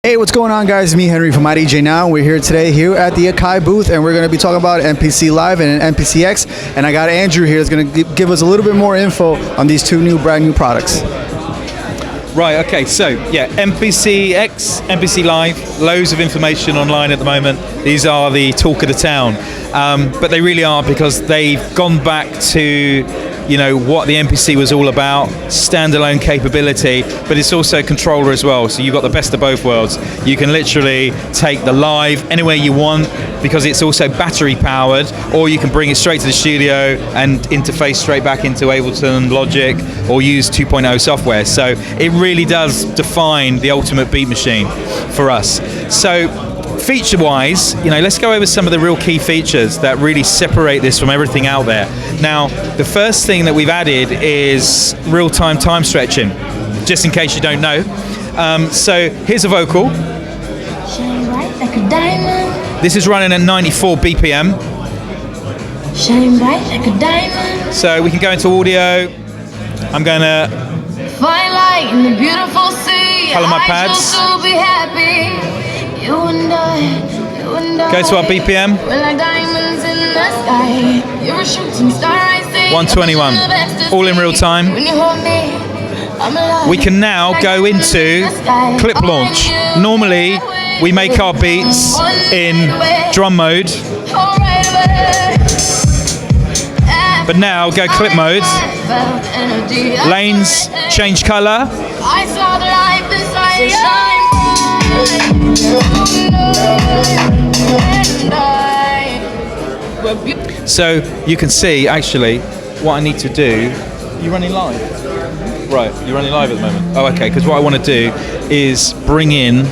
Hey, what's going on, guys? Me, Henry from idjnow. We're here today at the Akai booth, and we're going to be talking about MPC Live and an MPC X. And I got Andrew here that's going to give us a little bit more info on these two brand new products. Right, okay, so yeah, MPC X, MPC Live, loads of information online at the moment. These are the talk of the town, but they really are, because they've gone back to what the MPC was all about, standalone capability, but it's also a controller as well, so you've got the best of both worlds. You can literally take the Live anywhere you want, because it's also battery powered, or you can bring it straight to the studio and interface straight back into Ableton, Logic, or use 2.0 software. So it really does define the ultimate beat machine for us. So feature-wise, let's go over some of the real key features that really separate this from everything out there. Now, the first thing that we've added is real-time time stretching, just in case you don't know. So here's a vocal. Shine bright like a diamond. This is running at 94 BPM. Shine bright like a diamond. So we can go into audio. I'm going to Fine light in the beautiful sea. Color my I pads. just so be happy. You and I. Go to our BPM. We're like diamonds in the sky. You're a shooting star, I see. 121. All in real time. When you hold me, I'm alive. We can now go into clip launch. Normally, we make our beats in drum mode, but now go clip mode. Lanes change color. I saw the light inside you. So you can see, actually, what I need to do. You're running live? Right, you're running live at the moment. Oh, okay, because what I want to do is bring in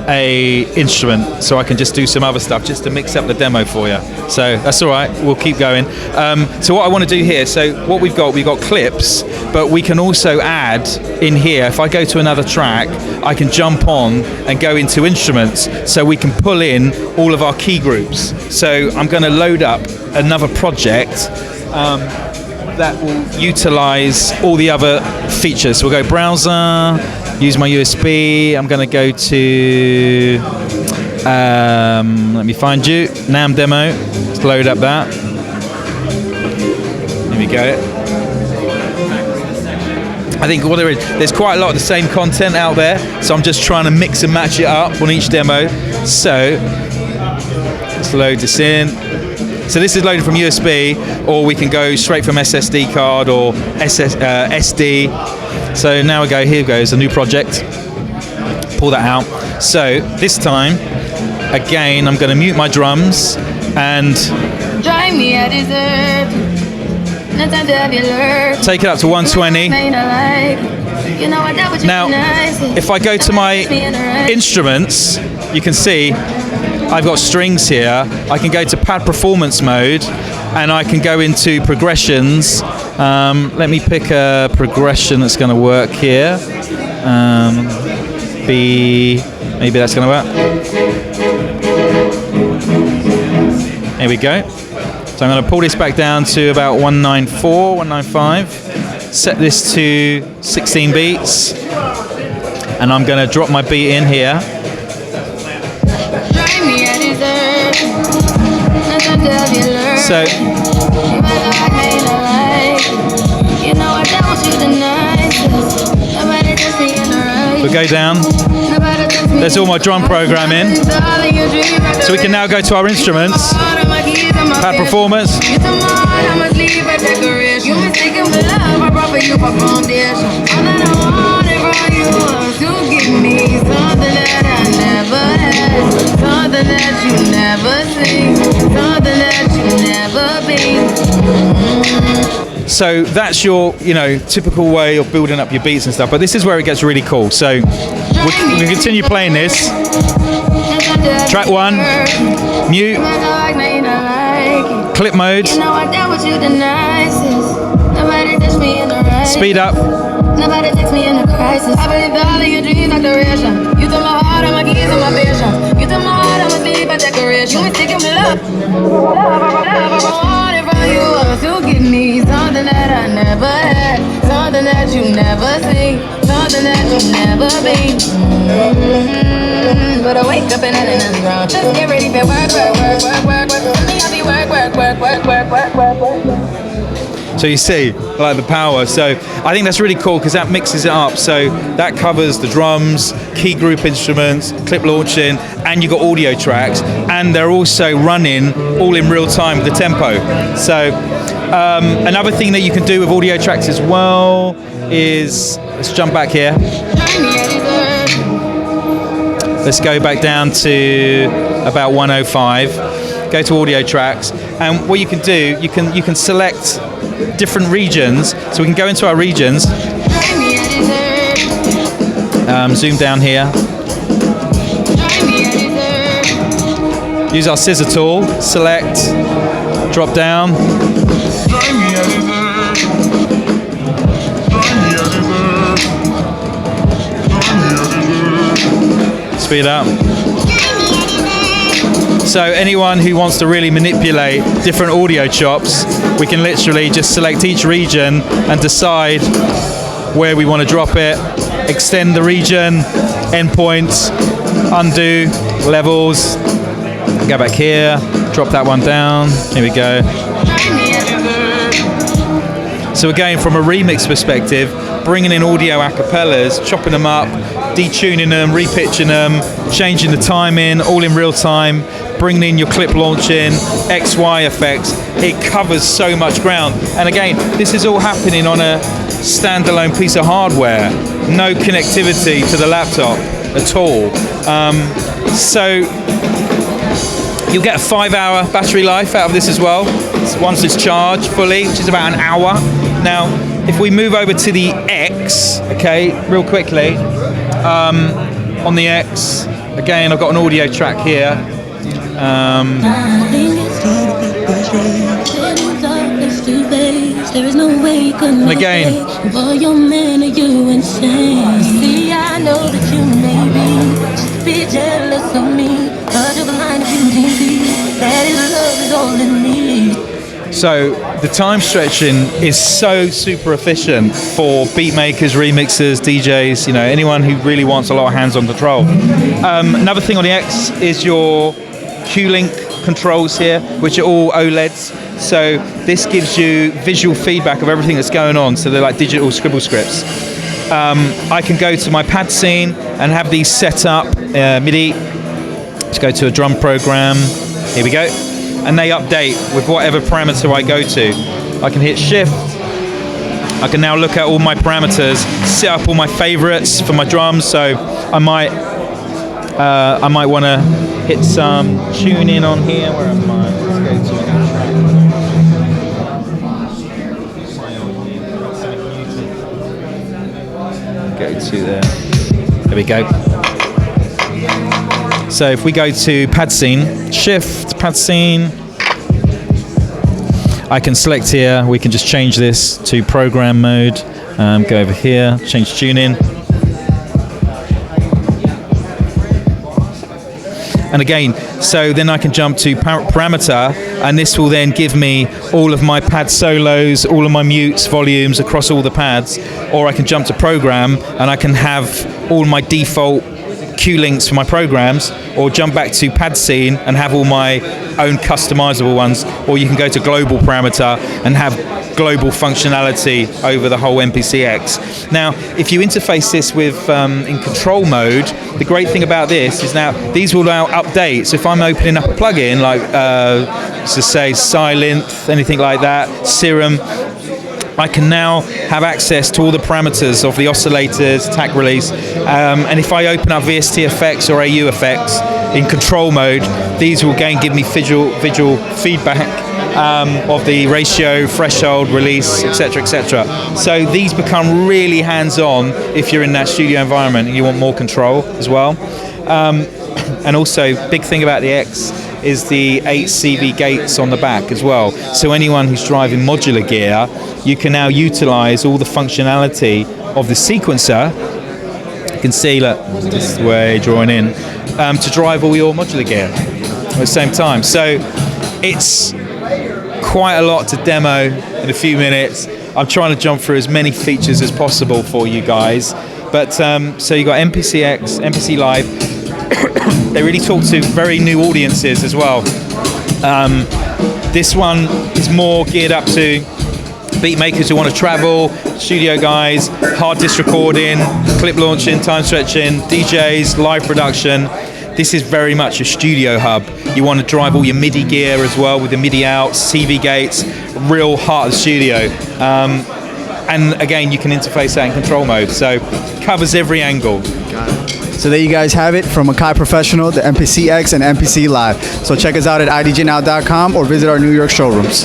a instrument so I can just do some other stuff just to mix up the demo for you. So that's all right, we'll keep going. So what I want to do here, so what we've got clips, but we can also add in here, if I go to another track, I can jump on and go into instruments, so we can pull in all of our key groups. So I'm going to load up another project that will utilize all the other features. So we'll go browser, use my USB. I'm going to go to, let me find you, NAMM demo. Let's load up that. Here we go. I think what there's quite a lot of the same content out there, so I'm just trying to mix and match it up on each demo. So let's load this in. So this is loaded from USB, or we can go straight from SSD card or SD. So now we go, here goes a new project. Pull that out. So this time, again, I'm going to mute my drums and Drive me a dessert. No time to have you lurk. take it up to 120. Now, if I go to my instruments, you can see I've got strings here. I can go to pad performance mode, and I can go into progressions. Let me pick a progression that's going to work here. B, maybe that's going to work. There we go. So I'm going to pull this back down to about 194, 195. Set this to 16 beats, and I'm going to drop my beat in here. So we'll go down. There's all my drum programming. So we can now go to our instruments. Pad performance. So that's your, typical way of building up your beats and stuff. But this is where it gets really cool. So we'll continue playing this. Track 1, mute, clip mode, speed up. Nobody takes me in a crisis. I believe all of your dreams are duration. You took my heart, I'm my keys and my vision. You took my heart, I'm asleep at decoration. You mistaken me love. I wanted from you to give me something that I never had, something that you never seen, something that you never been. But I wake up and nothing's wrong. Just get ready for work. Tell me I be work. So you see, like the power. So I think that's really cool because that mixes it up. So that covers the drums, key group instruments, clip launching, and you've got audio tracks. And they're also running all in real time with the tempo. So another thing that you can do with audio tracks as well is, let's jump back here. Let's go back down to about 105. Go to audio tracks, and what you can do, you can select different regions. So we can go into our regions. Zoom down here. Use our scissor tool. Select. Drop down. Speed up. So anyone who wants to really manipulate different audio chops, we can literally just select each region and decide where we want to drop it, extend the region, endpoints, undo, levels, go back here, drop that one down, here we go. So again, from a remix perspective, bringing in audio acapellas, chopping them up, detuning them, repitching them, changing the timing, all in real time, bringing in your clip launching, XY effects, it covers so much ground. And again, this is all happening on a standalone piece of hardware, no connectivity to the laptop at all. So you'll get a 5-hour battery life out of this as well, once it's charged fully, which is about an hour. Now, if we move over to the X, okay, real quickly, on the X, again, I've got an audio track here. And again, be jealous of me, but you're blind if you can't see that is love is all in me. So the time stretching is so super efficient for beat makers, remixers, DJs, you know, anyone who really wants a lot of hands-on control. Another thing on the X is your Q-Link controls here, which are all OLEDs. So this gives you visual feedback of everything that's going on. So they're like digital scribble scripts. I can go to my pad scene and have these set up MIDI. Let's go to a drum program. Here we go. And they update with whatever parameter I go to. I can hit shift. I can now look at all my parameters, set up all my favorites for my drums. So I might want to hit some tuning on here. Where am I? Let's go to go to there. There we go. So if we go to pad scene, shift pad scene, I can select here. We can just change this to program mode. Go over here, change tuning. And again, so then I can jump to parameter, and this will then give me all of my pad solos, all of my mutes, volumes across all the pads. Or I can jump to program, and I can have all my default Q links for my programs, or jump back to pad scene and have all my own customizable ones. Or you can go to global parameter and have global functionality over the whole MPC X. Now, if you interface this with in control mode, the great thing about this is now these will now update. So if I'm opening up a plugin like, to say Silent, anything like that, Serum, I can now have access to all the parameters of the oscillators, attack release, and if I open up VST effects or AU effects in control mode, these will again give me visual feedback of the ratio, threshold, release, etc., etc. So these become really hands-on if you're in that studio environment and you want more control as well. And also, big thing about the X is the 8 CV gates on the back as well. So anyone who's driving modular gear, you can now utilize all the functionality of the sequencer. You can see, look, this way drawing in, to drive all your modular gear at the same time. So it's quite a lot to demo in a few minutes. I'm trying to jump through as many features as possible for you guys. But so you got MPC X, MPC Live. they really talk to very new audiences as well. This one is more geared up to beat makers who want to travel, studio guys, hard disk recording, clip launching, time stretching, DJs, live production. This is very much a studio hub. You want to drive all your MIDI gear as well with the MIDI outs, CV gates, real heart of the studio. And again, you can interface that in control mode, so covers every angle. Got it. So there you guys have it from Akai Professional, the MPC X and MPC Live. So check us out at idjnow.com or visit our New York showrooms.